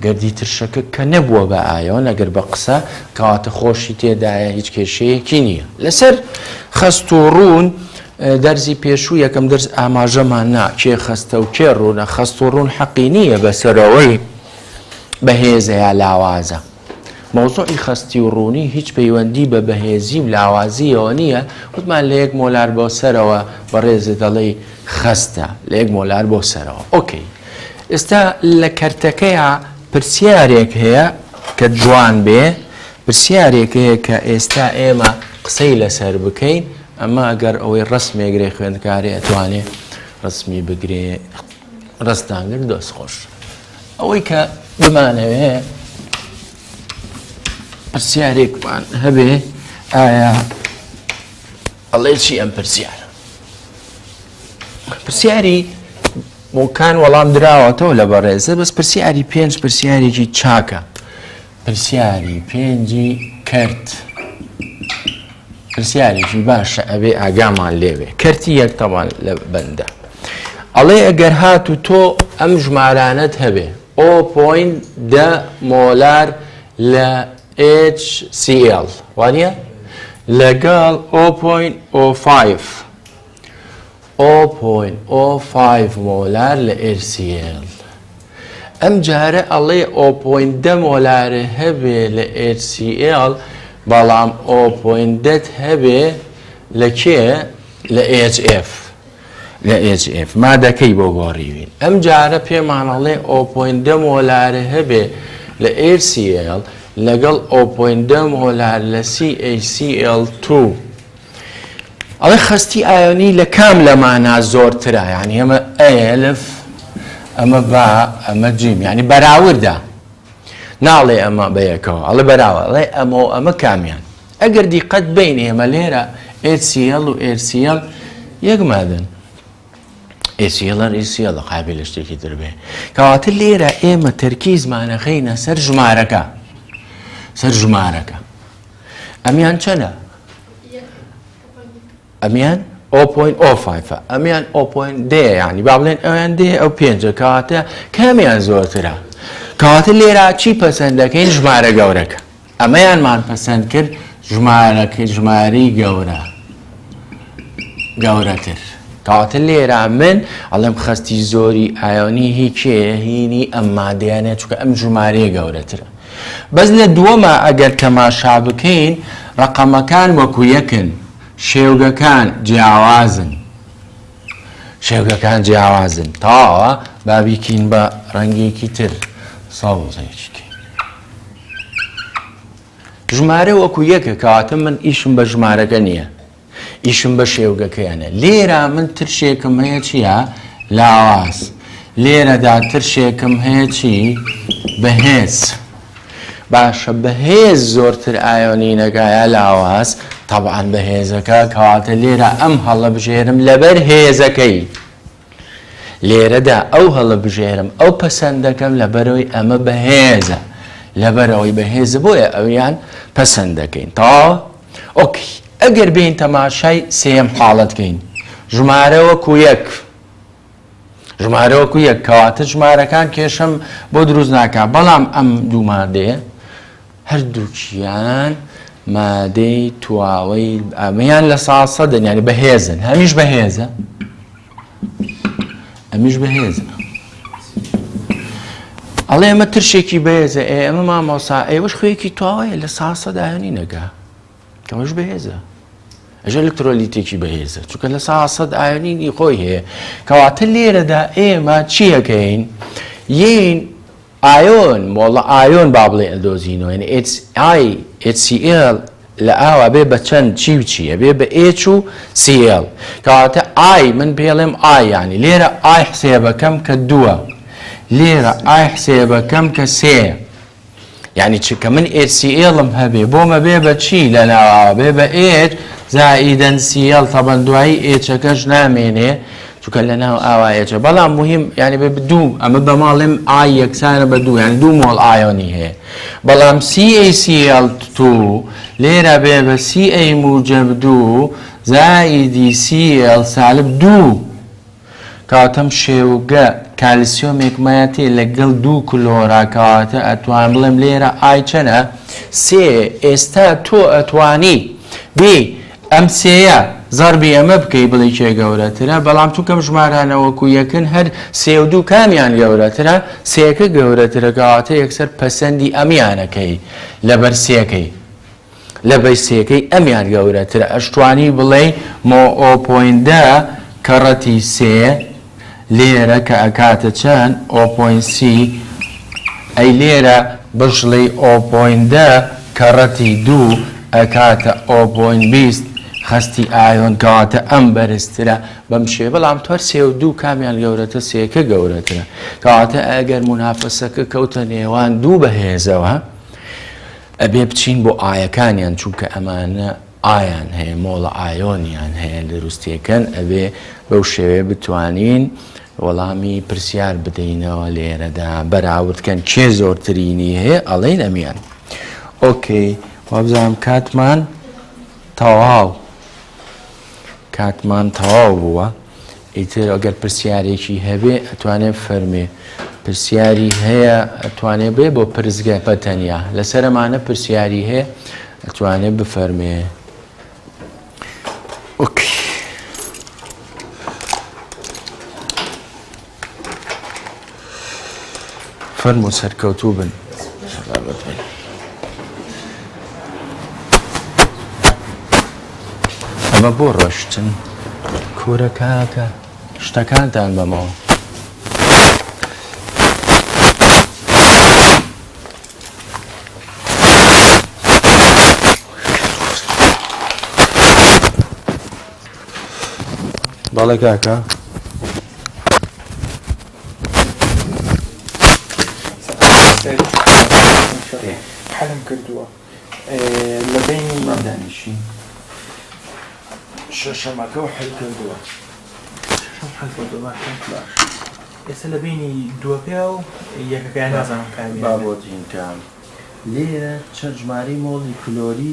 گەردی ترشەکە کە نەبووە بە ئایۆن ئەگەر بە قسە کەواتە خۆشی تێدایە هیچ کێشەیەکی نییە لەسەر خەست و ڕوون دەرزی پێشوو یەکەم دەرز ئاماژەمان نا کێ خەستە و کێ ڕوونە خەست و ڕوون حەقی نییە بەسەرەوەی بەهێزە یا لاوازە مۆزوعی خەستی و ڕوونی هیچ پەیوەندی بە بەهێزی و لاوازیەوە نییە وتمان لە یەک مۆلار بۆ سەرەوە بەڕێزە دەڵێ خەستە لە یەک مۆلار بۆ سەرەوە ئۆکەی ئێستا لە کەرتەکەیە پرسیارێک هەیە کە جوان بێ پرسیارێک هەیە کە ئێستا ئێمە قسەی لەسەر بکەین ئەمە ئەگەر ئەوەی ڕسمێگرێ خوێندکاری ئەتوانێ ڕسمی بگرێ ڕستانگر دۆست خۆش ئەوەی کە بمانەوێ پرسیارێکمان هەبێ ئایا ئەڵێ چی ئەم پرسیارە پرسیاری بۆکان وەڵام دراوەتەوە لە بەڕێزە بەس پرسیاری پێنج پرسیارێکی چاکە پرسیاری پێنجی کرد پرسیارێکی باشە ئەبێ ئاگامان لێوێ کەرتی یەک تەواان لە بەندە ئەڵێ ئەگەر هات و تۆ ئەم ژمارانت هەبێ 0.10 مۆلار لە HCl وانە لەگەڵ 0.05 مۆلار لە HCl ئەم جارە ئەڵێ 0.10 مۆلارە هەبێ لە HCl بەڵام 0.10 هەبێ لە کێ لە HF مادەکەی بۆ گۆڕیوین ئەم جارە پێمانەڵێ 0.10 مۆلارە هەبێ لە HCl لەگەڵ 0.10 مۆلار لە CaCl2 ئەڵێ خستی ئایۆنی لە کام لەمانە زۆرترە یعنی ئەمە ئەلف ئەمە با ئەمە جیم یعنی بەراوردە ناڵێ ئەمە بەیەکەوە ئەڵێ بەراوە ئەڵێ ئەمە کامیان ئەگەر دیقەت بین ئێمە لێرە HCl و HCl یەک مادەن HCl قابل لە شتێکی تر بێ کەواتە لێرە ئێمە تەرکیزمانە خەینە سەر ژمارەکە ئەمیان چەنە ئەمیان 0.05 ئەمیان 0.10 ینی با بڵێن ئەویان دێ ئەو پێنجە کەواتە کامیان زۆرترە کەواتە لێرە چی پەسەند دەکەین ژمارە گەورەکە ئەمەیانمان پەسەند کرد ژماری گەورەتر کەواتە لێرە من ئەڵێم خستی زۆری ئایۆنی هینی ئەم مادەیانێت چونکە ئەم ژمارەیە گەورەترە بەس لە دووەمە ئەگەر تەماشا بکەین ڕقەمەکان وەکو یەکن شێوگەکان جیاوازن تاوە بابیکین بە ڕەنگێکی تر ساڵزێکی ژمارە وەکو یەکە کەواتە من ئیشم بە ژمارەکە نییە ئیشم بە شێوگەکەیانە لێرە من ترشێکم هەیە چییە لاواز لێرەدا ترشێکم هەیە چی بەهێز باشە بەهێز زۆرتر ئایۆنینەکایە لاواز طبعاً بەهێزەکە کەواتە لێرە ئەم هەڵە بژێرم لەبەر هێزەکەی لێرەدا ئەو هەڵە بژێرم ئەو پەسەندەکەم لەبەرەوەی ئەمە بەهێزە لەبەرەوەی بەهێزە بۆیە ئەویان پەسەند دەکەین تاوە ئۆکی ئەگەر بین تەماشای سێم حاڵەتکەین ژمارەوەکو یەک کەواتە ژمارەکان کێشم بۆ دروست ناکات بەڵام ئەم دوو مادەیە هەردووکیان مادەی تواوەی ئەمەیان لە ساسەدن یعنی بەهێزن هەمیش بەهێزە ئەڵێ ئەمە ترشێکی بەهێزە ئەمە مامۆسا ئێوەش خوێکی تواوەیە لە ساسەد ئایۆنی نەگا کەمەش بەهێزە ئەژە ئەلکترۆلیتێکی بەهێزە چونکە لە ساسەد ئایۆنی خۆی هەیە کەواتە لێرەدا ئێمە چیەکەین یین ئایۆن مۆڵە ئایۆن با بڵێ ئەدۆزینەوە یعنی HCl لە ئاوا بێ بە چەند چی و چیە بێ بە H و Cl کەواتە ئای من پێڵێم ئای ینی لێرە ئای حسێبەکەم کە دووە لێرە ئای حسێبەکەم کە سێ یعنی چکە من HClم هەبێ بۆمە بێ بە چی لە ناوە بێ بە H زائیدەن Cl تەبەن دوایی Hەکەش نامێنێ چونکە لە ناو ئاوایەکە بەڵام مهم یعنی بێ دوو ئەمە بەماڵێم ئای یەکسانە بە دوو یعنی دوو مۆڵ ئایۆنی هەیە بەڵام CaCl2 لێرە بێ بە Ca موجب 2 زائیدی Cl سالب 2 کاتەم شێوگە کالیسیۆمێکمایەتی لەگەڵ 2 کلۆرا کەواتە ئەتوان بڵێم لێرە ئای چەنە سێ ئێستا تۆ ئەتوانی بێ ئەم سێیە زەربی ئەمە بکەی بڵێ کێ گەورەترە بەڵام چونکەم ژمارانەوەکو یەکن هەر سێ و دوو کامیان گەورەترە سێەکە گەورەترە کەواتە یەکسەر پەسەندی ئەمیانەکەی لەبەر سێەکەی لەبەر سێەکەی ئەمیان گەورەترە ئەشتوانی بڵێ مۆ 0.10 کەڕەتی سێ لێرە کە ئەکاتە چەند 0.3 ئەی لێرە بشڵی 0.10 کەڕەتی 2 ئەکاتە 0.20 خستی ئایۆن کەواتە ئەم بەرزترە بەم شێ بەڵام تۆر سێ و دوو کامیان گەورەتە سێکە گەورەترە کەواتە ئەگەر منافەسەکە کەوتە نێوان دوو بەهێزەوە ئەبێ بچین بۆ ئایەکانیان چونکە ئەمانە ئایان هەیە مۆڵە ئایۆنیان هەیە دروستیەکەن ئەبێ بەو شێوێ بتوانین وەڵامی پرسیار بدەینەوە لێرەدا بەراوردکەن کێ زۆرترینی هەیە ئەڵێن ئەمیان ئۆکەی وابزانم کاتمان تەواو کاتمان تەواو بووە ئیتر ئەگەر پرسیارێکی هەبێ ئەتوانێت فەرمێ پرسیاری هەیە ئەتوانێت بێ بۆ پرزگە بەتەنیا لەسەر ئەمانە پرسیاری هەیە ئەتوانێت بفەرمێ ئۆکی فەرموو سەرکەوتوو بن ئەمە بۆ ڕۆشتن کورە کاکە شتەکانتان بەمەوە بەڵێ کاکە حەلم کردووە لە بینی مادانیشی شەشەمەکە و حەل کردووە شەشەم حەل کردووە باش ئێستا لە بینی دووەپێ و یەکەکەیان نازانم کامیان بابۆتینکان لێرە چەند ژمارەی مۆڵی کلۆری